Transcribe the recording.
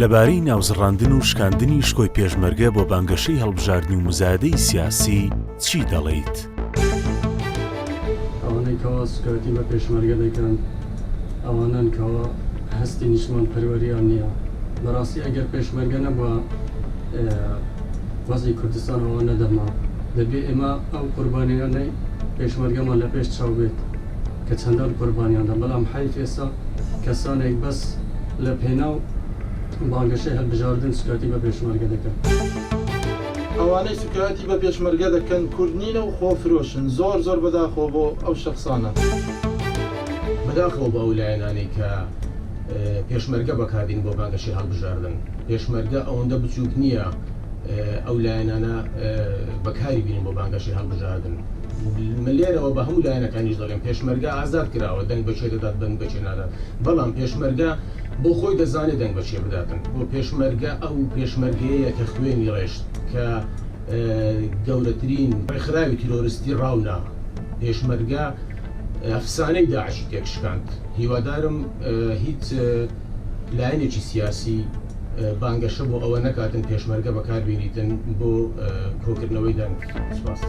لەبارەی ناوزڕاندن و شکاندنی شکۆی پێشمەرگە بۆ بانگەشەی هەڵبژاردنی و مزایدەی سیاسی چی دەڵێیت؟ ئەوانەی کەوا سوکاتی بە پێشمەرگە دەکەن ئەوانن کەوا هەستی نیشمان پەروەریان نییە. بەڕاستی ئەگەر پێشمەرگە نەبووە وەزی کوردستان ئەوە نەدەما، دەبێ ئێمە ئەو قوربانیانەی پێشمەرگەمان لە پێش چاو بێت کە چەندان قوربانیاندا، بەڵام حەیف ئێستا کەسانێک بەس لە پێناو بانگەشەی هەڵبژاردن سوکاتی بە پێشمەرگە دەکەن. ئەوانەی سوکاتی بە پێشمەرگە دەکەن کوردنینە و خۆفرۆشن، زۆر بەداخۆ بۆ ئەو شەخصانە، بەداخۆ بە ئەو لایەنانەی کە پێشمەرگە بەکاردین بۆ بانگەشەی هەڵبژاردن. پێشمەرگە ئەوەندە بچووک نییە ئەو لایەنانە بەکاری بینین بۆ بانگەشەی هەڵبژاردن. من لێرەوە بە هەموو لایەنەکانیش دەڵێم پێشمەرگە ئازاد کراوە، دەنگ بەچێ دەدات، دەنگ بەچێ نادات، بەڵام پێشمەرگە بۆ خۆی دەزانێت دەنگ بەچێ بداتن. بۆ پێشمەرگە ئەو پێشمەرگەیە کە خوێنی ڕێشت کە گەورەترین ڕێکخراوی تیرۆریستی ڕاونا. پێشمەرگە ئەفسانەی داعشی تێکشکاند. هیوادارم هیچ لایەنێکی سیاسی بانگەشە بۆ ئەوە نەکاتن پێشمەرگە بەکاربێنیتن بۆ کۆکردنەوەی دەنگ. سوپاس.